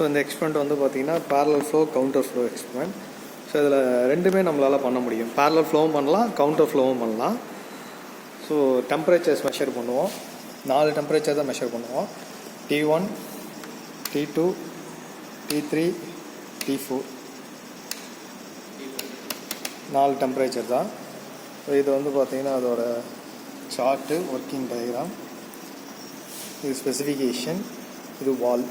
So இந்த experiment வந்து பார்த்திங்கன்னா parallel flow counter flow experiment. So இதில் ரெண்டுமே நம்மளால் பண்ண முடியும். பேரலல் ஃப்ளோவும் பண்ணலாம், கவுண்டர் ஃப்ளோவும் பண்ணலாம். ஸோ டெம்பரேச்சர்ஸ் மெஷர் பண்ணுவோம். 4 டெம்பரேச்சர் தான் மெஷர் பண்ணுவோம். T1, T2, T3, T4 4 temperature தான். ஸோ இது வந்து பார்த்திங்கன்னா அதோட சார்ட்டு, ஒர்க்கிங் டயக்ராம், இது ஸ்பெசிஃபிகேஷன், இது வால்.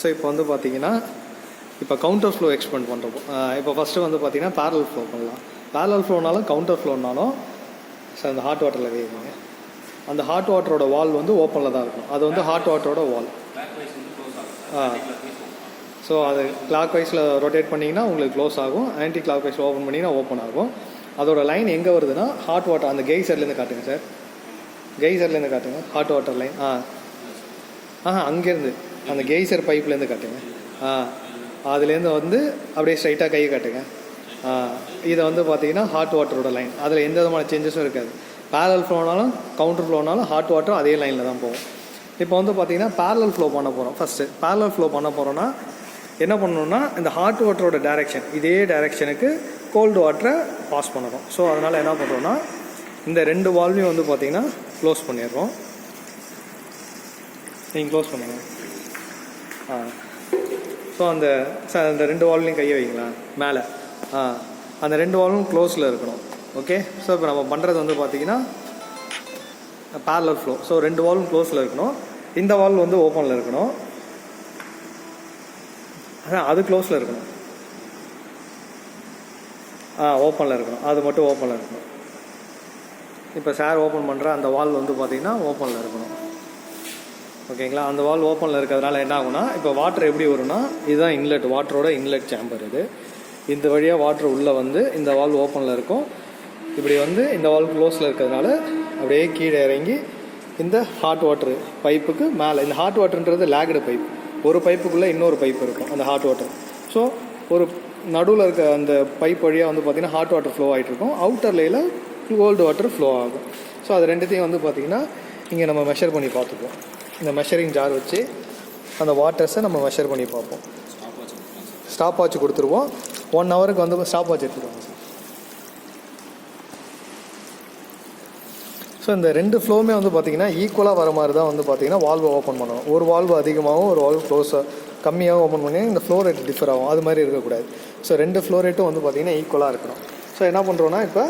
ஸோ இப்போ வந்து பார்த்திங்கன்னா இப்போ கவுண்டர் ஃப்ளோ எக்ஸ்பெரிமெண்ட் பண்ணுறோம். இப்போ ஃபஸ்ட்டு வந்து பார்த்திங்கன்னா பேரலல் ஃப்ளோ பண்ணலாம். பேரலல் ஃப்ளோனாலும் கவுண்டர் ஃப்ளோனாலும் ஸோ அந்த ஹாட் வாட்டரில் வேணுங்க. அந்த ஹாட் வாட்டரோட வால் வந்து ஓப்பனில் தான் இருக்கும். அது வந்து ஹாட் வாட்டரோட வால். ஸோ அது கிளாக் வைஸில் ரொட்டேட் பண்ணிங்கன்னா உங்களுக்கு க்ளோஸ் ஆகும். ஆன்டி கிளாக் வைஸில் ஓப்பன் பண்ணிங்கன்னா ஓப்பன் ஆகும். அதோட லைன் எங்கே வருதுன்னா ஹாட் வாட்டர் அந்த கெய்சர்லேருந்து காட்டுங்க சார். கெய்சர்லேருந்து காட்டுங்க ஹாட் வாட்டர் லைன். அங்கேருந்து அந்த கெய்சர் பைப்லேருந்து காட்டுங்க. அதுலேருந்து வந்து அப்படியே ஸ்ட்ரைட்டாக கையை காட்டுங்க. இதை வந்து பார்த்தீங்கன்னா ஹாட் வாட்டரோட லைன். அதில் எந்த விதமான சேஞ்சஸும் இருக்காது. பேரலல் ஃப்ளோனாலும் கவுண்டர் ஃப்ளோனாலும் ஹாட் வாட்டர் அதே லைனில் தான் போகும். இப்போ வந்து பார்த்தீங்கன்னா பேரலல் ஃப்ளோ பண்ண போகிறோம். ஃபஸ்ட்டு பேரலல் ஃப்ளோ பண்ண போகிறோன்னா என்ன பண்ணணும்னா இந்த ஹாட் வாட்டரோட டைரெக்ஷன் இதே டைரெக்ஷனுக்கு கோல்டு வாட்டரை பாஸ் பண்ணணும். ஸோ அதனால் என்ன பண்ணுறோன்னா இந்த 2 வால்வையும் வந்து பார்த்திங்கன்னா க்ளோஸ் பண்ணிடுறோம். நீங்கள் க்ளோஸ் பண்ணுங்க. ஸோ அந்த 2 வால்வையும் கையை வைங்களா மேலே. அந்த 2 வால்வும் க்ளோஸில் இருக்கணும். ஓகே. ஸோ இப்போ நம்ம பண்ணுறது வந்து பார்த்திங்கன்னா பேரலல் ஃப்ளோ. ஸோ 2 வால்வும் க்ளோஸில் இருக்கணும். இந்த வால்வ் வந்து ஓப்பனில் இருக்கணும். அது க்ளோஸில் இருக்கணும். ஓப்பனில் இருக்கணும். அது மட்டும் ஓப்பனில் இருக்கணும். இப்போ சார் ஓப்பன் பண்ணுற அந்த வால்வ் வந்து பார்த்திங்கன்னா ஓப்பனில் இருக்கணும். ஓகேங்களா. அந்த வால்வ் ஓப்பனில் இருக்கிறதுனால என்ன ஆகுனா இப்போ வாட்டர் எப்படி வரும்னா இதுதான் இன்லெட், வாட்டரோட இன்லெட் சேம்பர் இது. இந்த வழியாக வாட்டர் உள்ளே வந்து இந்த வால்வ் ஓப்பனில் இருக்கும். இப்படி வந்து இந்த வால்வ் க்ளோஸில் இருக்கிறதுனால அப்படியே கீழே இறங்கி இந்த ஹாட் வாட்டர் பைப்புக்கு மேலே. இந்த ஹாட் வாட்டர்ன்றது லேக்டு பைப். ஒரு பைப்புக்குள்ளே இன்னொரு பைப் இருக்கும் அந்த ஹாட் வாட்டர். ஸோ ஒரு நடுவில் இருக்க அந்த பைப் வழியாக வந்து பார்த்திங்கன்னா ஹாட் வாட்டர் ஃப்ளோ ஆகிட்டு இருக்கும். அவுட்டர் லேயில் கோல்டு வாட்டர் ஃப்ளோ ஆகும். ஸோ அது ரெண்டுத்தையும் வந்து பார்த்திங்கன்னா இங்கே நம்ம மெஷர் பண்ணி பார்த்துப்போம். இந்த மெஷரிங் ஜார் வச்சு அந்த வாட்டர்ஸை நம்ம மெஷர் பண்ணி பார்ப்போம். ஸ்டாப் வாட்ச் கொடுத்துருவோம். 1 ஹவருக்கு வந்து ஸ்டாப் வாட்ச் எடுத்துருவாங்க சார். ஸோ இந்த 2 ஃப்ளோவுமே வந்து பார்த்திங்கன்னா ஈக்குவலாக வர மாதிரி தான் வந்து பார்த்திங்கன்னா வால்வை ஓப்பன் பண்ணணும். ஒரு வால்வு அதிகமாகவும் ஒரு வால்வு க்ளோஸாக கம்மியாகவும் ஓப்பன் பண்ணி இந்த ஃப்ளோ ரேட் டிஃபர் ஆகும். அது மாதிரி இருக்கக்கூடாது. ஸோ 2 ஃப்ளோ ரேட்டும் வந்து பார்த்திங்கன்னா ஈக்குவலாக இருக்கணும். ஸோ என்ன பண்ணுறோன்னா இப்போ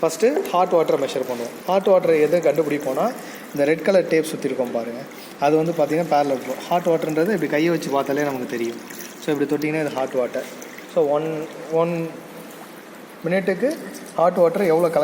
ஃபஸ்ட்டு ஹாட் வாட்டரை மெஷர் பண்ணுவோம். ஹாட் வாட்டரை எது கண்டுபிடிப்போன்னா இந்த ரெட் கலர் டேப் சுற்றிருக்கோம் பாருங்கள். அது வந்து பார்த்திங்கன்னா பேரலல் ஃப்ளோ. ஹாட் வாட்டர்ன்றது இப்படி கையை வச்சு பார்த்தாலே நமக்கு தெரியும். ஸோ இப்படி தொட்டிங்கன்னா இது ஹாட் வாட்டர். ஸோ 1 மினிட்டுக்கு ஹாட் வாட்டர் எவ்வளோ கலெக்ட்